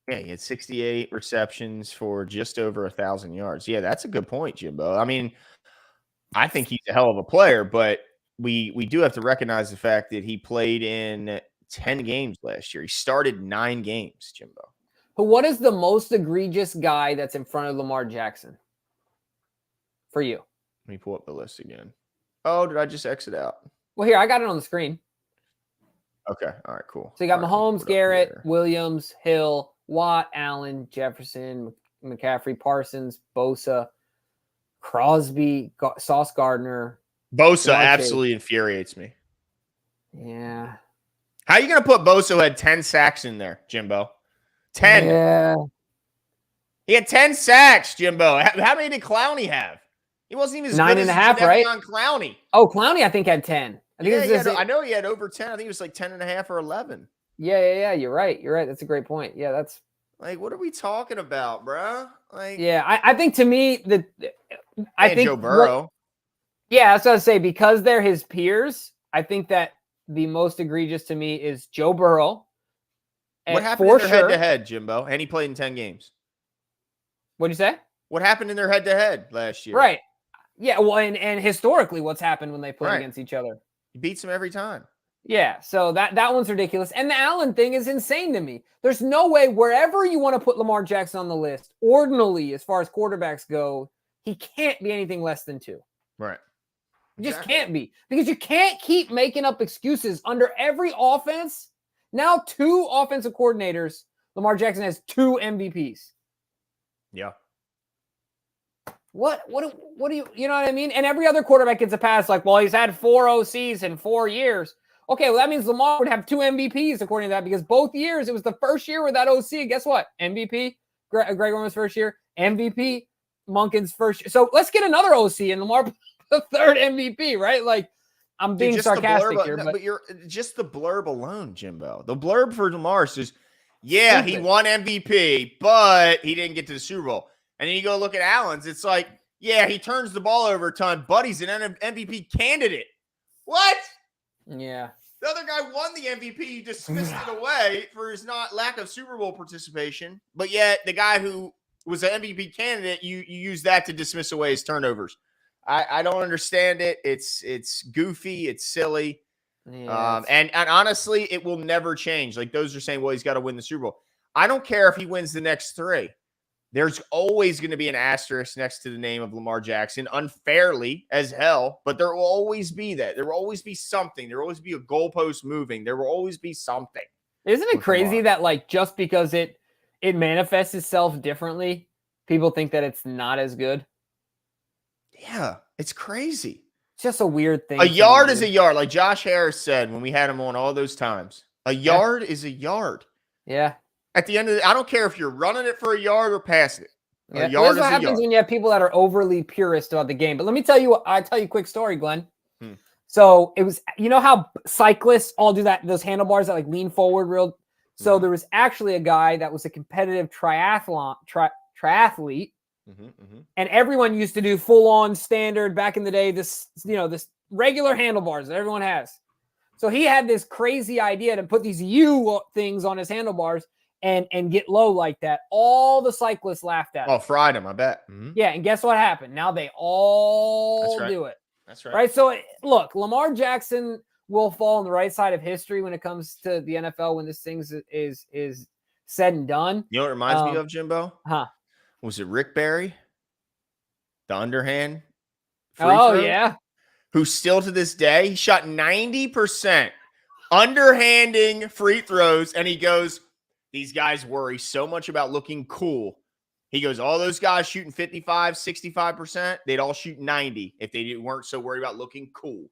[SPEAKER 1] Yeah, he had 68 receptions for just over 1,000 yards. Yeah, that's a good point, Jimbo. I mean, I think he's a hell of a player, but we do have to recognize the fact that he played in 10 games last year. He started 9 games, Jimbo.
[SPEAKER 2] But what is the most egregious guy that's in front of Lamar Jackson for you?
[SPEAKER 1] Let me pull up the list again. Oh, did I just exit out?
[SPEAKER 2] Well, here, I got it on the screen.
[SPEAKER 1] Okay. All right, cool.
[SPEAKER 2] So you got Mahomes, Garrett, Williams, Hill, Watt, Allen, Jefferson, McCaffrey, Parsons, Bosa, Crosby, Sauce Gardner.
[SPEAKER 1] Bosa absolutely infuriates me.
[SPEAKER 2] Yeah.
[SPEAKER 1] How are you going to put Bosa who had 10 sacks in there, Jimbo? 10.
[SPEAKER 2] Yeah.
[SPEAKER 1] He had 10 sacks, Jimbo. How many did Clowney have? He wasn't even as
[SPEAKER 2] 9.5, right?
[SPEAKER 1] On Clowney.
[SPEAKER 2] Oh, Clowney, I think, had 10.
[SPEAKER 1] I know he had over 10. I think it was like 10.5 or 11.
[SPEAKER 2] Yeah. You're right. That's a great point. Yeah,
[SPEAKER 1] Like, what are we talking about, bro? Like,
[SPEAKER 2] Yeah, I think to me I
[SPEAKER 1] and
[SPEAKER 2] think
[SPEAKER 1] Joe Burrow.
[SPEAKER 2] Yeah, that's what I was say. Because they're his peers, I think that the most egregious to me is Joe Burrow.
[SPEAKER 1] What happened in
[SPEAKER 2] For
[SPEAKER 1] their
[SPEAKER 2] sure.
[SPEAKER 1] head-to-head, Jimbo? And he played in 10 games.
[SPEAKER 2] What'd you say?
[SPEAKER 1] What happened in their head-to-head last year?
[SPEAKER 2] Right. Yeah, well, and historically, what's happened when they played against each other?
[SPEAKER 1] He beats them every time.
[SPEAKER 2] Yeah, so that one's ridiculous. And the Allen thing is insane to me. There's no way, wherever you want to put Lamar Jackson on the list, ordinally, as far as quarterbacks go, he can't be anything less than 2.
[SPEAKER 1] Right.
[SPEAKER 2] He just can't be. Because you can't keep making up excuses under every offense. Now 2 offensive coordinators. Lamar Jackson has 2 MVPs.
[SPEAKER 1] Yeah.
[SPEAKER 2] What do you know what I mean? And every other quarterback gets a pass like, well, he's had 4 OCs in 4 years. Okay, well, that means Lamar would have 2 MVPs according to that, because both years, it was the first year with that OC. Guess what? MVP, Greg Roman's first year. MVP, Monken's first year. So let's get another OC and Lamar the 3rd MVP, right? Like, I'm being sarcastic here.
[SPEAKER 1] But you're just the blurb alone, Jimbo. The blurb for Lamar says, yeah,
[SPEAKER 2] stupid.
[SPEAKER 1] He won MVP, but he didn't get to the Super Bowl. And then you go look at Allen's. It's like, yeah, he turns the ball over a ton, but he's an MVP candidate. What?
[SPEAKER 2] Yeah.
[SPEAKER 1] The other guy won the MVP. You dismissed it away for his lack of Super Bowl participation. But yet the guy who was an MVP candidate, you use that to dismiss away his turnovers. I don't understand it. It's goofy. It's silly.
[SPEAKER 2] Yeah.
[SPEAKER 1] And honestly, it will never change. Like, those are saying, well, he's got to win the Super Bowl. I don't care if he wins the next 3. There's always going to be an asterisk next to the name of Lamar Jackson, unfairly as hell, but there will always be that. There will always be something. There will always be a goalpost moving. There will always be something.
[SPEAKER 2] Isn't it crazy that, like, just because it manifests itself differently, people think that it's not as good?
[SPEAKER 1] Yeah, it's crazy.
[SPEAKER 2] It's just a weird thing.
[SPEAKER 1] A yard is a yard. Like Josh Harris said when we had him on all those times. A yard is a yard.
[SPEAKER 2] Yeah.
[SPEAKER 1] At the end of I don't care if you're running it for a yard or passing it.
[SPEAKER 2] Yeah. That's what happens when you have people that are overly purist about the game. But let me tell you, I'll tell you a quick story, Glenn. So it was, you know how cyclists all do that, those handlebars that like lean forward real. So there was actually a guy that was a competitive triathlete. And everyone used to do full on standard back in the day, this regular handlebars that everyone has. So he had this crazy idea to put these U things on his handlebars and get low like that. All the cyclists laughed at him.
[SPEAKER 1] Oh, fried him, I bet.
[SPEAKER 2] Yeah, and guess what happened? Now they all do it.
[SPEAKER 1] That's right.
[SPEAKER 2] Right? So, look, Lamar Jackson will fall on the right side of history when it comes to the NFL when this thing is said and done.
[SPEAKER 1] You know what it reminds me of, Jimbo?
[SPEAKER 2] Huh?
[SPEAKER 1] Was it Rick Barry? The underhand free
[SPEAKER 2] throw?
[SPEAKER 1] Yeah. Who still to this day, he shot 90% underhanding free throws, and he goes, these guys worry so much about looking cool. He goes, all those guys shooting 55, 65%, they'd all shoot 90 if they weren't so worried about looking cool.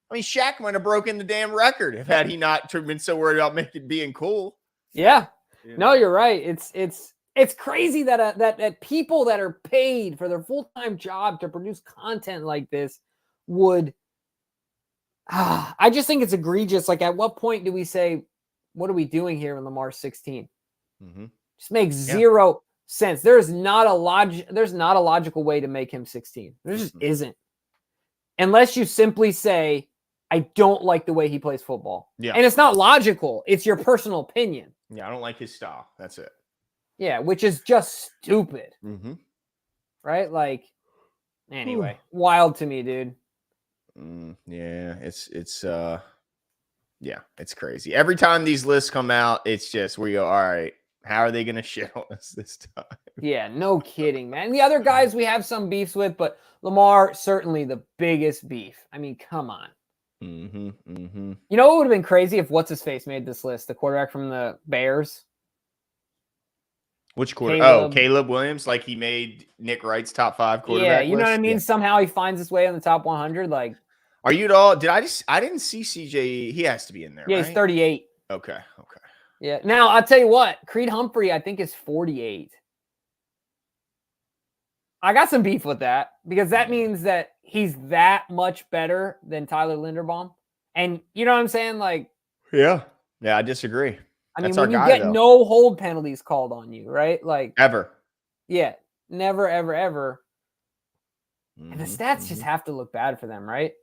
[SPEAKER 1] I mean, Shaq might have broken the damn record had he not been so worried about being cool.
[SPEAKER 2] Yeah. No, you're right. It's crazy that people that are paid for their full-time job to produce content like this would I just think it's egregious. Like, at what point do we say, what are we doing here when Lamar's 16? Just makes zero sense. There's not a logical way to make him 16. There just isn't. Unless you simply say, I don't like the way he plays football. Yeah. And it's not logical. It's your personal opinion.
[SPEAKER 1] Yeah, I don't like his style. That's it.
[SPEAKER 2] Yeah, which is just stupid. Right? Like, anyway, wild to me, dude.
[SPEAKER 1] Yeah, it's crazy. Every time these lists come out, it's just we go, all right, how are they going to shit on us this time?
[SPEAKER 2] Yeah, no kidding, man. The other guys we have some beefs with, but Lamar, certainly the biggest beef. I mean, come on. You know what would have been crazy if what's-his-face made this list? The quarterback from the Bears.
[SPEAKER 1] Which quarterback? Caleb Williams, like he made Nick Wright's top 5 quarterback.
[SPEAKER 2] Yeah, you know what I mean? Yeah. Somehow he finds his way in the top 100. Like,
[SPEAKER 1] are you at all? I didn't see CJ. He has to be in there.
[SPEAKER 2] Yeah,
[SPEAKER 1] right?
[SPEAKER 2] He's 38.
[SPEAKER 1] Okay.
[SPEAKER 2] Yeah. Now I'll tell you what, Creed Humphrey, I think, is 48. I got some beef with that because that means that he's that much better than Tyler Linderbaum. And you know what I'm saying? Like,
[SPEAKER 1] yeah, I disagree.
[SPEAKER 2] I mean,
[SPEAKER 1] That's our
[SPEAKER 2] when you
[SPEAKER 1] guy,
[SPEAKER 2] get
[SPEAKER 1] though.
[SPEAKER 2] no hold penalties called on you, right? Like,
[SPEAKER 1] Ever.
[SPEAKER 2] yeah, never, ever, ever. And the
[SPEAKER 1] Mm-hmm,
[SPEAKER 2] stats just have to look bad for them, right?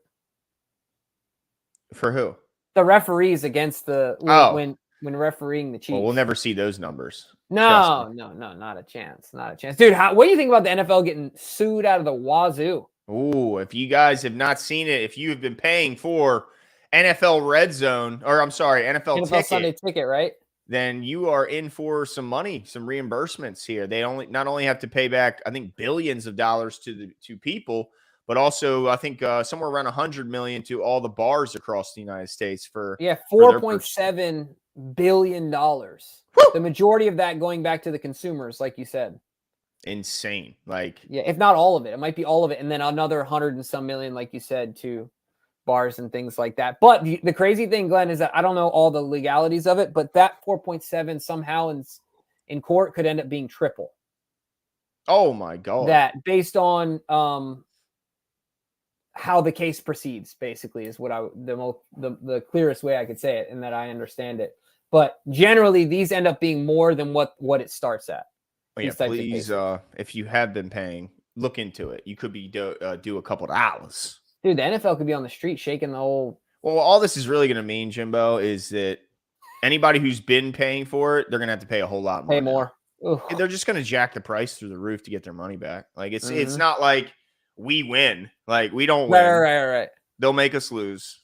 [SPEAKER 1] For who?
[SPEAKER 2] The referees against when refereeing the Chiefs.
[SPEAKER 1] Well, we'll never see those numbers.
[SPEAKER 2] No, not a chance. Not a chance. Dude, what do you think about the NFL getting sued out of the wazoo?
[SPEAKER 1] Ooh, if you guys have not seen it, if you have been paying for NFL Red Zone, or I'm sorry, NFL Ticket,
[SPEAKER 2] Sunday Ticket, right?
[SPEAKER 1] then you are in for some money, some reimbursements here. They not only have to pay back, I think, billions of dollars to people, but also I think somewhere around $100 million to all the bars across the United States for
[SPEAKER 2] $4.7 billion. The majority of that going back to the consumers, like you said.
[SPEAKER 1] Insane. Like,
[SPEAKER 2] yeah, if not all of it, it might be all of it, and then another 100 and some million, like you said, to bars and things like that. But the crazy thing, Glenn, is that I don't know all the legalities of it, but that 4.7 somehow in court could end up being triple.
[SPEAKER 1] Oh my God.
[SPEAKER 2] That based on how the case proceeds, basically, is what the clearest way I could say it, and that I understand it. But generally, these end up being more than what it starts at.
[SPEAKER 1] Yeah, please, if you have been paying, look into it. You could be due a couple of dollars.
[SPEAKER 2] Dude, the NFL could be on the street shaking the whole.
[SPEAKER 1] Well, all this is really going to mean, Jimbo, is that anybody who's been paying for it, they're going to have to pay a whole lot more.
[SPEAKER 2] Pay more.
[SPEAKER 1] They're just going to jack the price through the roof to get their money back. Like it's not like we win. Like we don't win.
[SPEAKER 2] Right.
[SPEAKER 1] They'll make us lose.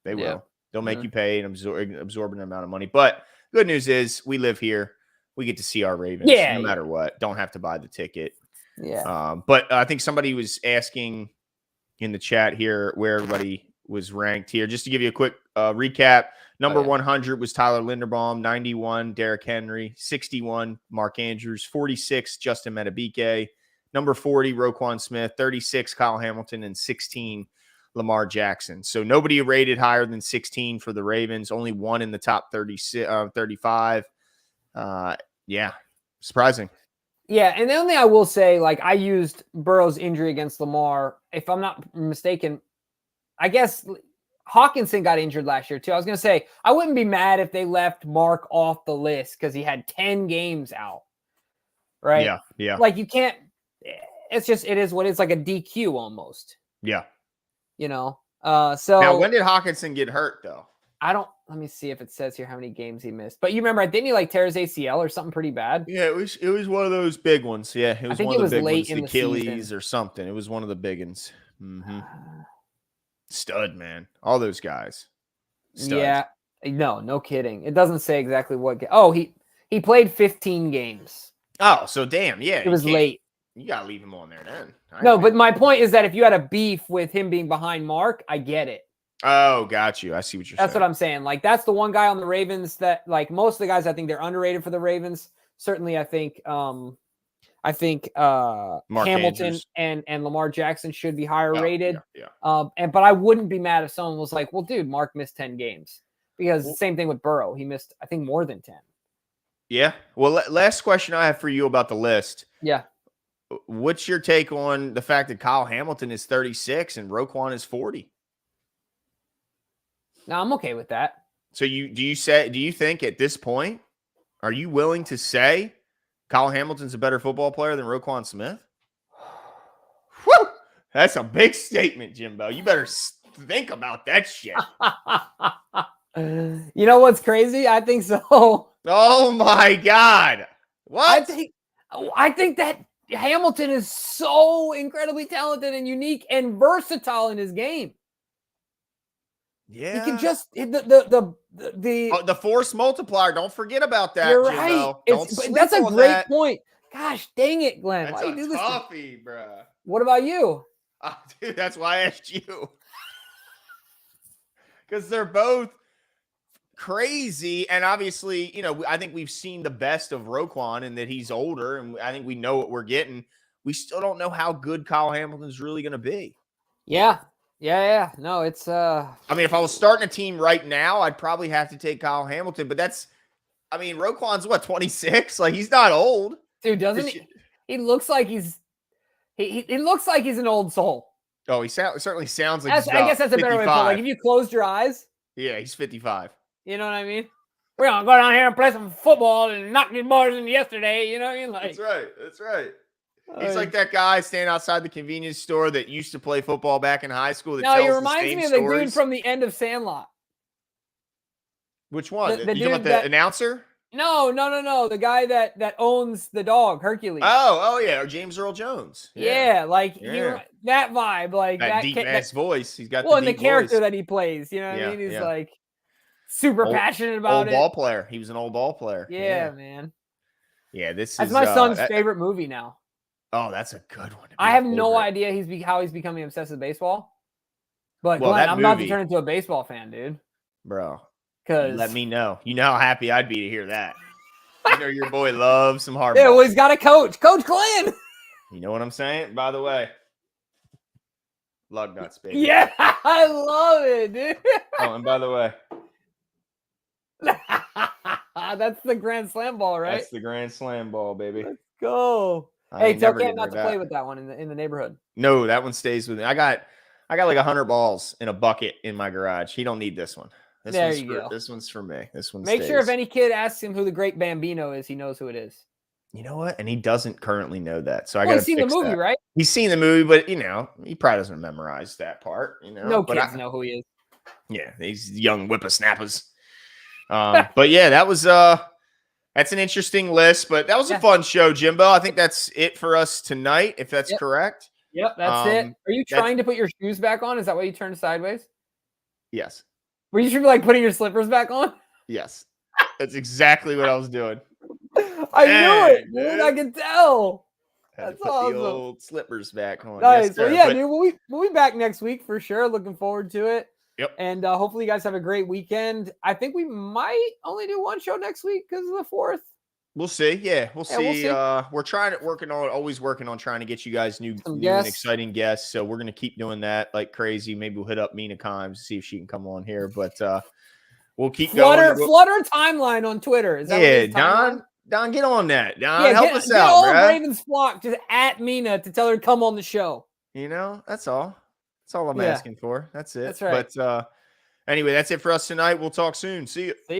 [SPEAKER 1] They will. They'll make you pay an absorbent amount of money. But good news is we live here. We get to see our Ravens no matter what. Don't have to buy the ticket.
[SPEAKER 2] Yeah.
[SPEAKER 1] But I think somebody was asking in the chat here where everybody was ranked here. Just to give you a quick recap. Number 100 was Tyler Linderbaum, 91, Derrick Henry, 61, Mark Andrews, 46, Justin Metabike, number 40, Roquan Smith, 36, Kyle Hamilton, and 16, Lamar Jackson. So nobody rated higher than 16 for the Ravens, only one in the top 35. Yeah, surprising.
[SPEAKER 2] Yeah, and the only thing I will say, like, I used Burrow's injury against Lamar. If I'm not mistaken, I guess Hawkinson got injured last year too. I was going to say, I wouldn't be mad if they left Mark off the list because he had 10 games out, right?
[SPEAKER 1] Yeah.
[SPEAKER 2] Like, you can't, it is what it's like a DQ almost.
[SPEAKER 1] Yeah.
[SPEAKER 2] You know? So
[SPEAKER 1] now, when did Hawkinson get hurt, though?
[SPEAKER 2] Let me see if it says here how many games he missed. But you remember, didn't he like tear his ACL or something pretty bad?
[SPEAKER 1] Yeah, it was one of those big ones. Yeah, it was one of the big ones, the Achilles or something. It was one of the big ones. Mm-hmm. Stud, man. All those guys. Studs.
[SPEAKER 2] Yeah. No kidding. It doesn't say exactly what. He played 15 games.
[SPEAKER 1] Oh, so damn. Yeah.
[SPEAKER 2] It was late.
[SPEAKER 1] You got to leave him on there then.
[SPEAKER 2] But my point is that if you had a beef with him being behind Mark, I get it.
[SPEAKER 1] Oh, got you. I see what you're saying.
[SPEAKER 2] That's what I'm saying. Like, that's the one guy on the Ravens that, like, most of the guys, I think they're underrated for the Ravens. Certainly, I think Mark Hamilton and Lamar Jackson should be higher rated.
[SPEAKER 1] Yeah.
[SPEAKER 2] But I wouldn't be mad if someone was like, well, dude, Mark missed 10 games. Because same thing with Burrow. He missed, I think, more than 10.
[SPEAKER 1] Yeah. Well, last question I have for you about the list.
[SPEAKER 2] Yeah.
[SPEAKER 1] What's your take on the fact that Kyle Hamilton is 36 and Roquan is 40?
[SPEAKER 2] No, I'm okay with that.
[SPEAKER 1] So do you think at this point, are you willing to say Kyle Hamilton's a better football player than Roquan Smith? Whew! That's a big statement, Jimbo. You better think about that shit.
[SPEAKER 2] You know what's crazy? I think so.
[SPEAKER 1] Oh my God. What?
[SPEAKER 2] I think that Hamilton is so incredibly talented and unique and versatile in his game.
[SPEAKER 1] Yeah,
[SPEAKER 2] he can just the
[SPEAKER 1] force multiplier. Don't forget about that.
[SPEAKER 2] You're
[SPEAKER 1] Jimbo.
[SPEAKER 2] right. That's a great point. Gosh, dang it, Glenn!
[SPEAKER 1] That's
[SPEAKER 2] why you do this?
[SPEAKER 1] Toughie, bro.
[SPEAKER 2] What about you?
[SPEAKER 1] Dude, that's why I asked you. Because they're both crazy, and obviously, I think we've seen the best of Roquan, and that he's older, and I think we know what we're getting. We still don't know how good Kyle Hamilton's really going to be.
[SPEAKER 2] Yeah. No, it's
[SPEAKER 1] I mean, if I was starting a team right now, I'd probably have to take Kyle Hamilton, but Roquan's what, 26? Like, he's not old.
[SPEAKER 2] Dude, doesn't he? He looks like he looks like he's an old soul.
[SPEAKER 1] Oh, he certainly sounds like
[SPEAKER 2] I guess that's a better way to put it. Like, if you closed your eyes.
[SPEAKER 1] Yeah, he's 55.
[SPEAKER 2] You know what I mean? We're gonna go down here and play some football and knock these boys in yesterday. You know what I mean? Like,
[SPEAKER 1] That's right. That's right. He's like that guy standing outside the convenience store that used to play football back in high school. That
[SPEAKER 2] no, he
[SPEAKER 1] tells
[SPEAKER 2] reminds
[SPEAKER 1] the same
[SPEAKER 2] me of the
[SPEAKER 1] stories.
[SPEAKER 2] dude from the end of Sandlot.
[SPEAKER 1] Which one?
[SPEAKER 2] The
[SPEAKER 1] You talking about the announcer?
[SPEAKER 2] No. The guy that owns the dog, Hercules.
[SPEAKER 1] Oh yeah, or James Earl Jones.
[SPEAKER 2] Yeah, like that vibe, like
[SPEAKER 1] that deep ass voice. He's got
[SPEAKER 2] the
[SPEAKER 1] deep
[SPEAKER 2] character
[SPEAKER 1] voice
[SPEAKER 2] that he plays. You know what I mean? He's like super passionate about
[SPEAKER 1] old
[SPEAKER 2] it.
[SPEAKER 1] Ball player. He was an old ball player.
[SPEAKER 2] Yeah, man.
[SPEAKER 1] Yeah,
[SPEAKER 2] that's my son's favorite movie now.
[SPEAKER 1] Oh, that's a good one.
[SPEAKER 2] I have no idea how he's becoming obsessed with baseball. But Glenn, I'm about to turn into a baseball fan, dude.
[SPEAKER 1] Bro,
[SPEAKER 2] because
[SPEAKER 1] let me know. You know how happy I'd be to hear that. You know your boy loves some hard.
[SPEAKER 2] Yeah, well, he's got a coach, Coach Glenn.
[SPEAKER 1] You know what I'm saying? By the way, lug nuts, baby.
[SPEAKER 2] Yeah, I love it, dude.
[SPEAKER 1] Oh, and by the way,
[SPEAKER 2] that's the Grand Slam ball, right?
[SPEAKER 1] That's the Grand Slam ball, baby.
[SPEAKER 2] Let's go. Hey, tell Cam not to play with that one in the neighborhood.
[SPEAKER 1] No, that one stays with me. I got like 100 balls in a bucket in my garage. He don't need this one. This one's for me. This one.
[SPEAKER 2] Make sure if any kid asks him who the Great Bambino is, he knows who it is.
[SPEAKER 1] You know what? And he doesn't currently know that. So I got to
[SPEAKER 2] He's seen the movie, right?
[SPEAKER 1] He's seen the movie, but he probably doesn't memorize that part.
[SPEAKER 2] No kids know who he is.
[SPEAKER 1] Yeah, these young whippersnappers. But yeah, that was that's an interesting list, but that was a fun show, Jimbo. I think that's it for us tonight, if that's correct.
[SPEAKER 2] Yep, that's it. Are you trying to put your shoes back on? Is that why you turned sideways?
[SPEAKER 1] Yes.
[SPEAKER 2] Were you like putting your slippers back on?
[SPEAKER 1] Yes. That's exactly what I was doing.
[SPEAKER 2] I knew it, dude. I could tell.
[SPEAKER 1] That's awesome. The old slippers back on.
[SPEAKER 2] Nice. Yes, well, yeah, dude. We'll be back next week for sure. Looking forward to it.
[SPEAKER 1] Yep.
[SPEAKER 2] And hopefully you guys have a great weekend. I think we might only do one show next week because of the 4th.
[SPEAKER 1] We'll see. Yeah, we'll see. We're always working on trying to get you guys new and exciting guests. So we're gonna keep doing that like crazy. Maybe we'll hit up Mina Kimes to see if she can come on here. But we'll keep going.
[SPEAKER 2] Flutter timeline on Twitter. Is that
[SPEAKER 1] Don, get on that. Don, help us out,
[SPEAKER 2] all
[SPEAKER 1] bro.
[SPEAKER 2] Ravens flock just at Mina to tell her to come on the show.
[SPEAKER 1] That's all. That's all I'm asking for. That's it.
[SPEAKER 2] That's right.
[SPEAKER 1] But anyway, that's it for us tonight. We'll talk soon. See you.